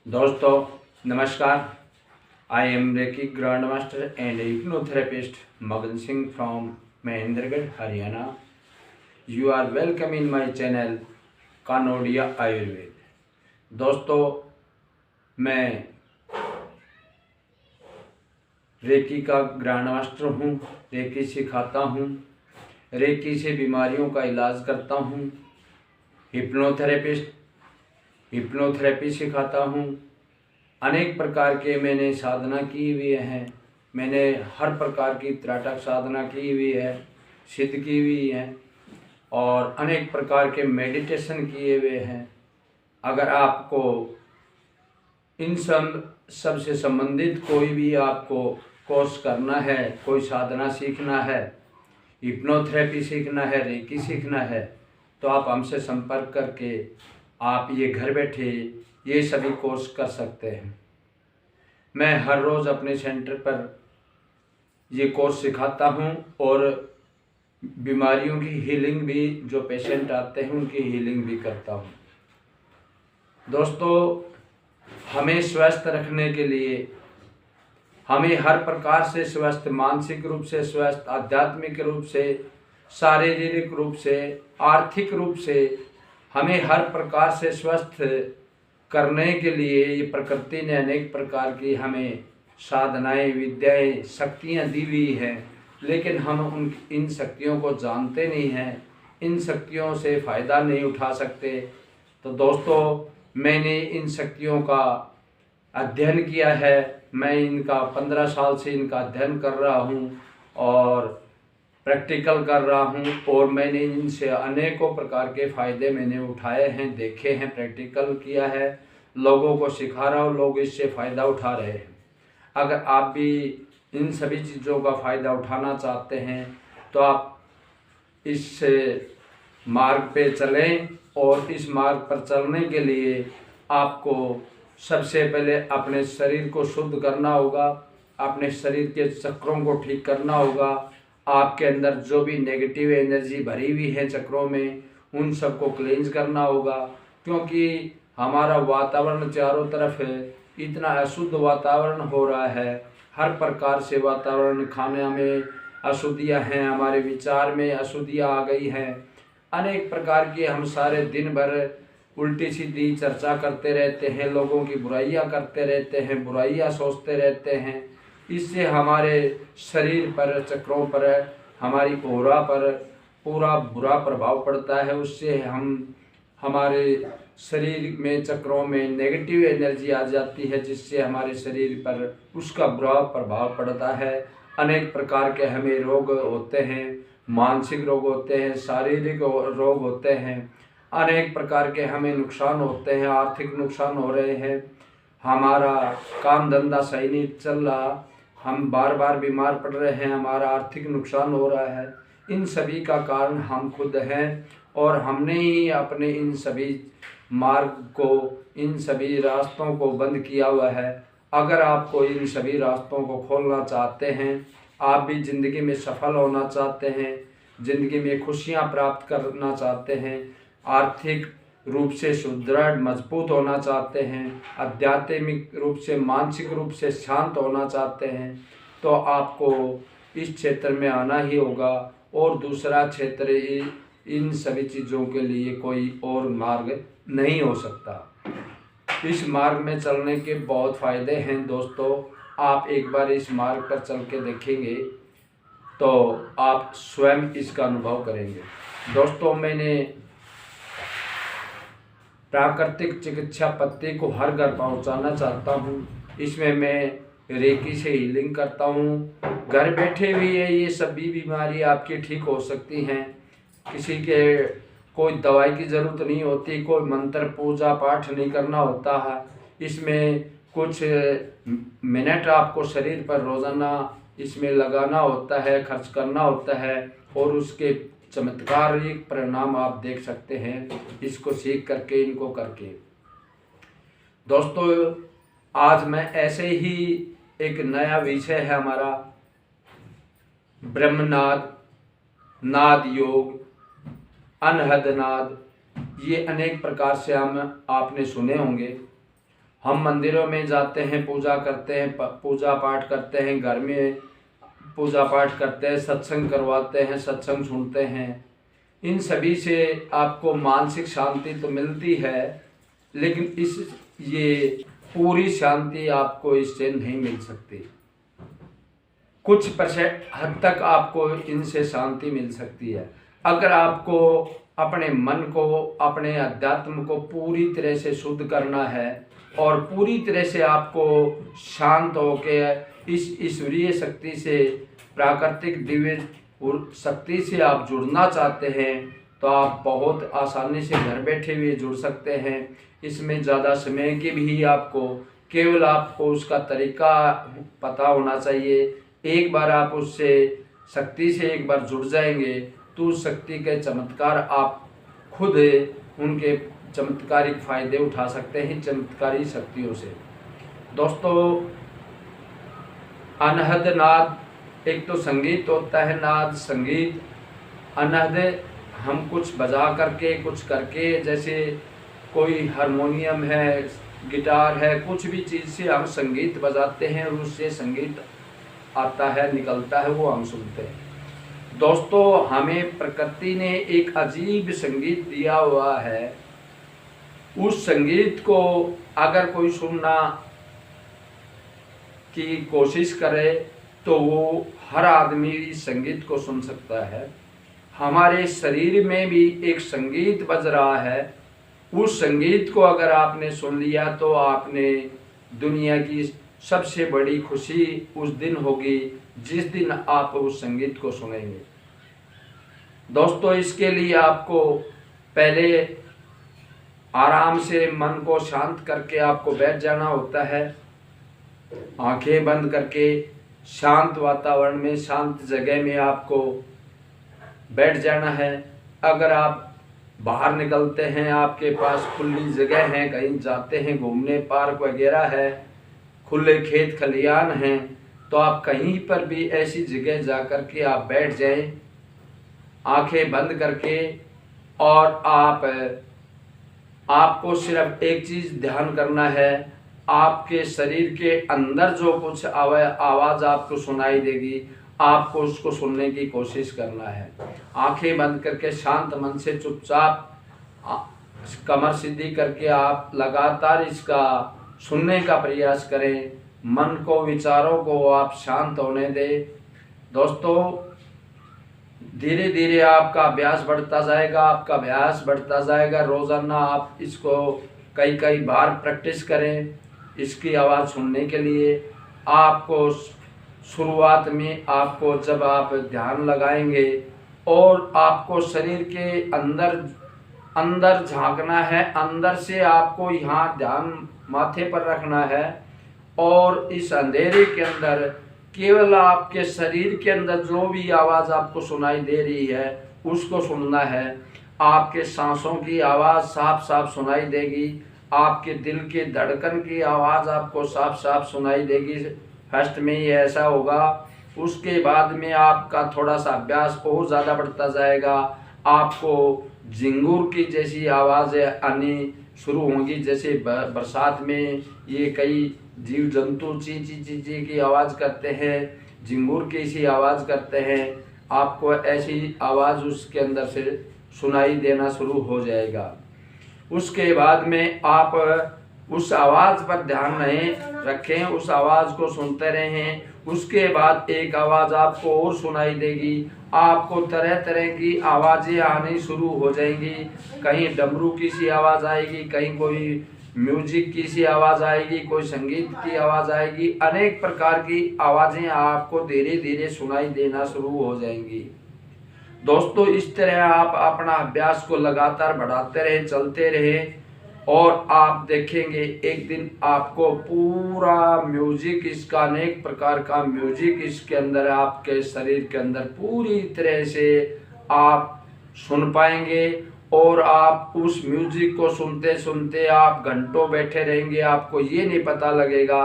दोस्तों नमस्कार। I am reiki grand master and hypnotherapist Magan Singh from Mahendragarh Haryana. You are welcome in my channel Kanodia Ayurveda. दोस्तों मैं recce का ग्रैंड मास्टर हूँ, रेकी सिखाता हूँ, रेकी से बीमारियों का इलाज करता हूँ, हिप्नोथेरेपी सिखाता हूँ। अनेक प्रकार के मैंने साधना की हुई हैं। मैंने हर प्रकार की त्राटक साधना की हुई है, सिद्ध की हुई है और अनेक प्रकार के मेडिटेशन किए हुए हैं। अगर आपको इन सब से संबंधित कोई भी आपको कोर्स करना है, कोई साधना सीखना है, हिप्नोथेरेपी सीखना है, रेकी सीखना है, तो आप हमसे संपर्क करके आप ये घर बैठे ये सभी कोर्स कर सकते हैं। मैं हर रोज़ अपने सेंटर पर ये कोर्स सिखाता हूँ और बीमारियों की हीलिंग भी, जो पेशेंट आते हैं उनकी हीलिंग भी करता हूँ। दोस्तों हमें स्वस्थ रखने के लिए, हमें हर प्रकार से स्वस्थ, मानसिक रूप से स्वस्थ, आध्यात्मिक रूप से, शारीरिक रूप से, आर्थिक रूप से, हमें हर प्रकार से स्वस्थ करने के लिए ये प्रकृति ने अनेक प्रकार की हमें साधनाएं, विद्याएं, शक्तियां दी हुई हैं, लेकिन हम इन शक्तियों को जानते नहीं हैं, इन शक्तियों से फ़ायदा नहीं उठा सकते। तो दोस्तों मैंने इन शक्तियों का अध्ययन किया है। मैं इनका 15 साल से इनका अध्ययन कर रहा हूँ और प्रैक्टिकल कर रहा हूँ और मैंने इनसे अनेकों प्रकार के फ़ायदे मैंने उठाए हैं, देखे हैं, प्रैक्टिकल किया है, लोगों को सिखा रहा हूँ, लोग इससे फ़ायदा उठा रहे हैं। अगर आप भी इन सभी चीज़ों का फ़ायदा उठाना चाहते हैं तो आप इस मार्ग पे चलें और इस मार्ग पर चलने के लिए आपको सबसे पहले अपने शरीर को शुद्ध करना होगा, अपने शरीर के चक्रों को ठीक करना होगा। आपके अंदर जो भी नेगेटिव एनर्जी भरी हुई है चक्रों में, उन सबको क्लींज करना होगा, क्योंकि हमारा वातावरण चारों तरफ इतना अशुद्ध वातावरण हो रहा है। हर प्रकार से वातावरण, खाने में अशुद्धियाँ हैं, हमारे विचार में अशुद्धियाँ आ गई हैं, अनेक प्रकार की हम सारे दिन भर उल्टी सीधी चर्चा करते रहते हैं, लोगों की बुराइयां करते रहते हैं, बुराइयां सोचते रहते हैं। इससे हमारे शरीर पर, चक्रों पर, हमारी ओरा पर पूरा बुरा प्रभाव पड़ता है। उससे हमारे शरीर में, चक्रों में नेगेटिव एनर्जी आ जाती है, जिससे हमारे शरीर पर उसका बुरा प्रभाव पड़ता है। अनेक प्रकार के हमें रोग होते हैं, मानसिक रोग होते हैं, शारीरिक रोग होते हैं, अनेक प्रकार के हमें नुकसान होते हैं, आर्थिक नुकसान हो रहे हैं, हमारा काम धंधा सही नहीं चल रहा, हम बार बार बीमार पड़ रहे हैं, हमारा आर्थिक नुकसान हो रहा है। इन सभी का कारण हम खुद हैं और हमने ही अपने इन सभी मार्ग को, इन सभी रास्तों को बंद किया हुआ है। अगर आपको इन सभी रास्तों को खोलना चाहते हैं, आप भी ज़िंदगी में सफल होना चाहते हैं, ज़िंदगी में खुशियां प्राप्त करना चाहते हैं, आर्थिक रूप से सुदृढ़ मजबूत होना चाहते हैं, आध्यात्मिक रूप से, मानसिक रूप से शांत होना चाहते हैं, तो आपको इस क्षेत्र में आना ही होगा। और दूसरा क्षेत्र इन सभी चीज़ों के लिए कोई और मार्ग नहीं हो सकता। इस मार्ग में चलने के बहुत फ़ायदे हैं दोस्तों। आप एक बार इस मार्ग पर चल के देखेंगे तो आप स्वयं इसका अनुभव करेंगे। दोस्तों मैंने प्राकृतिक चिकित्सा पद्धति को हर घर पहुंचाना चाहता हूं। इसमें मैं रेकी से हीलिंग करता हूं। घर बैठे भी ये सभी बीमारी आपकी ठीक हो सकती हैं। किसी के कोई दवाई की ज़रूरत नहीं होती, कोई मंत्र पूजा पाठ नहीं करना होता है। इसमें कुछ मिनट आपको शरीर पर रोज़ाना इसमें लगाना होता है, खर्च करना होता है और उसके चमत्कारिक परिणाम आप देख सकते हैं, इसको सीख करके, इनको करके। दोस्तों आज मैं ऐसे ही एक नया विषय है हमारा, ब्रह्मनाद, नाद योग, अनहद नाद, ये अनेक प्रकार से हम आपने सुने होंगे। हम मंदिरों में जाते हैं, पूजा करते हैं, पूजा पाठ करते हैं, घर में पूजा पाठ करते हैं, सत्संग करवाते हैं, सत्संग सुनते हैं। इन सभी से आपको मानसिक शांति तो मिलती है, लेकिन ये पूरी शांति आपको इससे नहीं मिल सकती। कुछ % हद तक आपको इनसे शांति मिल सकती है। अगर आपको अपने मन को, अपने अध्यात्म को पूरी तरह से शुद्ध करना है और पूरी तरह से आपको शांत होकर इस ईश्वरीय शक्ति से, प्राकृतिक दिव्य शक्ति से आप जुड़ना चाहते हैं, तो आप बहुत आसानी से घर बैठे हुए जुड़ सकते हैं। इसमें ज़्यादा समय की भी आपको, केवल आपको उसका तरीका पता होना चाहिए। एक बार आप उससे शक्ति से एक बार जुड़ जाएंगे तो उस शक्ति के चमत्कार आप खुद उनके चमत्कारिक फायदे उठा सकते हैं, चमत्कारी शक्तियों से। दोस्तों, अनहद नाद, एक तो संगीत होता है, नाद संगीत। अनहद हम कुछ बजा करके, कुछ करके, जैसे कोई हारमोनियम है, गिटार है, कुछ भी चीज़ से हम संगीत बजाते हैं और उससे संगीत आता है, निकलता है, वो हम सुनते हैं। दोस्तों, हमें प्रकृति ने एक अजीब संगीत दिया हुआ है। उस संगीत को अगर कोई सुनना की कोशिश करे तो वो हर आदमी इस संगीत को सुन सकता है। हमारे शरीर में भी एक संगीत बज रहा है। उस संगीत को अगर आपने सुन लिया तो आपने दुनिया की सबसे बड़ी खुशी उस दिन होगी जिस दिन आप उस संगीत को सुनेंगे। दोस्तों, इसके लिए आपको पहले आराम से मन को शांत करके आपको बैठ जाना होता है। आंखें बंद करके शांत वातावरण में, शांत जगह में आपको बैठ जाना है। अगर आप बाहर निकलते हैं, आपके पास खुली जगह है, कहीं जाते हैं घूमने, पार्क वगैरह है, खुले खेत खलियान हैं, तो आप कहीं पर भी ऐसी जगह जा कर के आप बैठ जाएं, आंखें बंद करके। और आपको सिर्फ एक चीज़ ध्यान करना है, आपके शरीर के अंदर जो कुछ आवाज़ आपको सुनाई देगी, आपको उसको सुनने की कोशिश करना है। आंखें बंद करके शांत मन से चुपचाप कमर सीधी करके आप लगातार इसका सुनने का प्रयास करें। मन को, विचारों को आप शांत होने दें। दोस्तों, धीरे धीरे आपका अभ्यास बढ़ता जाएगा, आपका अभ्यास बढ़ता जाएगा। रोज़ाना आप इसको कई बार प्रैक्टिस करें इसकी आवाज़ सुनने के लिए। आपको शुरुआत में आपको जब आप ध्यान लगाएंगे और आपको शरीर के अंदर झांकना है, अंदर से आपको यहाँ ध्यान माथे पर रखना है और इस अंधेरे के अंदर केवल आपके शरीर के अंदर जो भी आवाज़ आपको सुनाई दे रही है उसको सुनना है। आपके सांसों की आवाज़ साफ साफ सुनाई देगी, आपके दिल के धड़कन की आवाज़ आपको साफ साफ सुनाई देगी। फर्स्ट में ही ऐसा होगा, उसके बाद में आपका थोड़ा सा अभ्यास और ज़्यादा बढ़ता जाएगा। आपको झिंगुर की जैसी आवाज़ें आनी शुरू होंगी। जैसे बरसात में ये कई जीव जंतु ची ची ची ची की आवाज़ करते हैं, झिंगुर की सी आवाज़ करते हैं, आपको ऐसी आवाज़ उसके अंदर से सुनाई देना शुरू हो जाएगा। उसके बाद में आप उस आवाज़ पर ध्यान नहीं रखें, उस आवाज़ को सुनते रहें। उसके बाद एक आवाज़ आपको और सुनाई देगी, आपको तरह तरह की आवाज़ें आनी शुरू हो जाएंगी। कहीं डमरू की सी आवाज़ आएगी, कहीं कोई म्यूजिक की सी आवाज़ आएगी, कोई संगीत की आवाज़ आएगी। अनेक प्रकार की आवाज़ें आपको धीरे धीरे सुनाई देना शुरू हो जाएंगी। दोस्तों, इस तरह आप अपना अभ्यास को लगातार बढ़ाते रहें, चलते रहें और आप देखेंगे एक दिन आपको पूरा म्यूजिक, इसका अनेक प्रकार का म्यूजिक इसके अंदर, आपके शरीर के अंदर पूरी तरह से आप सुन पाएंगे। और आप उस म्यूजिक को सुनते सुनते आप घंटों बैठे रहेंगे, आपको ये नहीं पता लगेगा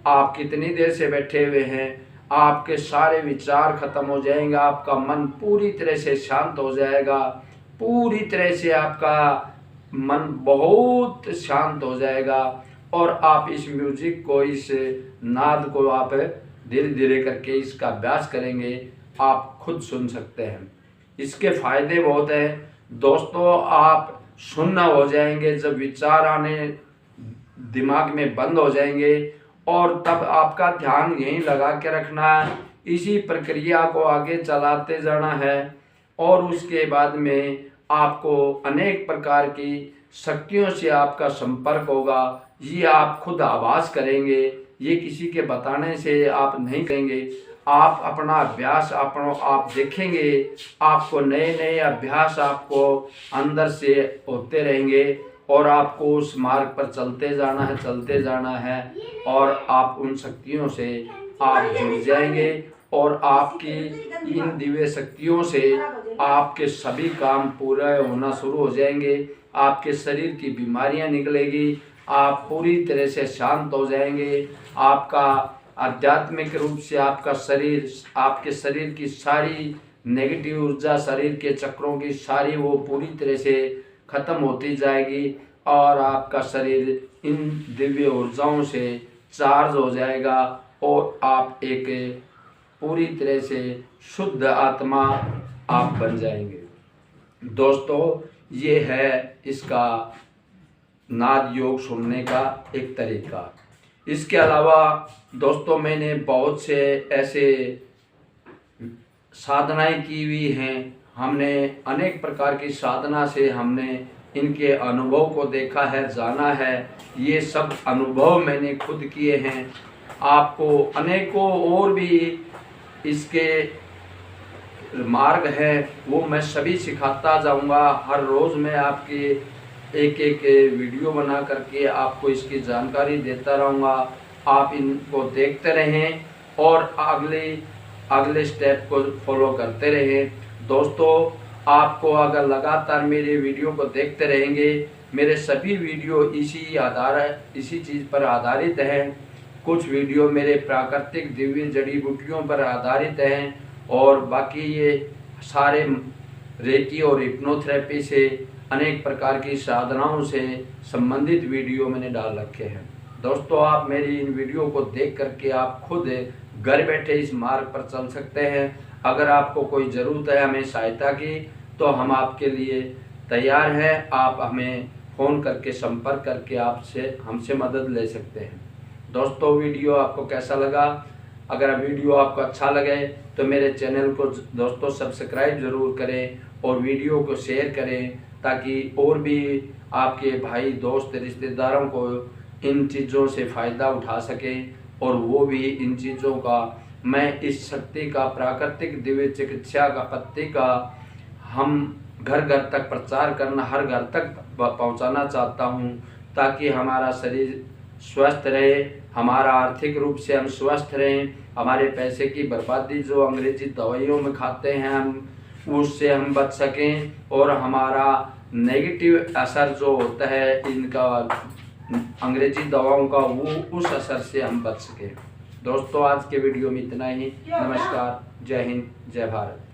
आप कितनी देर से बैठे हुए हैं। आपके सारे विचार खत्म हो जाएंगे, आपका मन पूरी तरह से शांत हो जाएगा, पूरी तरह से आपका मन बहुत शांत हो जाएगा। और आप इस म्यूजिक को, इस नाद को आप धीरे धीरे करके इसका अभ्यास करेंगे, आप खुद सुन सकते हैं। इसके फायदे बहुत हैं दोस्तों। आप शून्य हो जाएंगे, जब विचार आने दिमाग में बंद हो जाएंगे, और तब आपका ध्यान यहीं लगा के रखना है, इसी प्रक्रिया को आगे चलाते जाना है। और उसके बाद में आपको अनेक प्रकार की शक्तियों से आपका संपर्क होगा। ये आप खुद आभास करेंगे, ये किसी के बताने से आप नहीं करेंगे। आप अपना अभ्यास आप देखेंगे, आपको नए नए अभ्यास आपको अंदर से होते रहेंगे, और आपको उस मार्ग पर चलते जाना है, और आप उन शक्तियों से आप जुड़ जाएंगे, और आपकी इन दिव्य शक्तियों से आपके सभी काम पूरे होना शुरू हो जाएंगे। आपके शरीर की बीमारियां निकलेगी, आप पूरी तरह से शांत हो जाएंगे। आपका आध्यात्मिक रूप से आपके शरीर की सारी नेगेटिव ऊर्जा, शरीर के चक्रों की सारी, वो पूरी तरह से खत्म होती जाएगी, और आपका शरीर इन दिव्य ऊर्जाओं से चार्ज हो जाएगा, और आप एक पूरी तरह से शुद्ध आत्मा आप बन जाएंगे। दोस्तों, ये है इसका नाद योग सुनने का एक तरीका। इसके अलावा दोस्तों, मैंने बहुत से ऐसे साधनाएं की हुई हैं। हमने अनेक प्रकार की साधना से हमने इनके अनुभव को देखा है, जाना है। ये सब अनुभव मैंने खुद किए हैं। आपको अनेकों और भी इसके मार्ग हैं, वो मैं सभी सिखाता जाऊंगा। हर रोज़ मैं आपके एक एक वीडियो बना करके आपको इसकी जानकारी देता रहूँगा। आप इनको देखते रहें और अगले स्टेप को फॉलो करते रहें। दोस्तों, आपको अगर लगातार मेरे वीडियो को देखते रहेंगे, मेरे सभी वीडियो इसी चीज़ पर आधारित हैं। कुछ वीडियो मेरे प्राकृतिक दिव्य जड़ी बूटियों पर आधारित हैं, और बाकी ये सारे रेकी और हिप्नोथेरेपी से अनेक प्रकार की साधनाओं से संबंधित वीडियो मैंने डाल रखे हैं। दोस्तों, आप मेरी इन वीडियो को देख करके आप खुद घर बैठे इस मार्ग पर चल सकते हैं। अगर आपको कोई ज़रूरत है हमें सहायता की, तो हम आपके लिए तैयार हैं। आप हमें फ़ोन करके संपर्क करके हमसे मदद ले सकते हैं। दोस्तों, वीडियो आपको कैसा लगा? अगर वीडियो आपको अच्छा लगे तो मेरे चैनल को दोस्तों सब्सक्राइब ज़रूर करें, और वीडियो को शेयर करें, ताकि और भी आपके भाई दोस्त रिश्तेदारों को इन चीज़ों से फ़ायदा उठा सकें, और वो भी इन चीज़ों का, मैं इस शक्ति का, प्राकृतिक दिव्य चिकित्सा का पत्ती का हम घर घर तक प्रचार करना, हर घर तक पहुंचाना चाहता हूं, ताकि हमारा शरीर स्वस्थ रहे, हमारा आर्थिक रूप से हम स्वस्थ रहें, हमारे पैसे की बर्बादी जो अंग्रेजी दवाइयों में खाते हैं हम उससे हम बच सकें, और हमारा नेगेटिव असर जो होता है इनका अंग्रेजी दवाओं का, वो उस असर से हम बच सकें। दोस्तों, आज के वीडियो में इतना ही। नमस्कार, जय हिंद, जय भारत।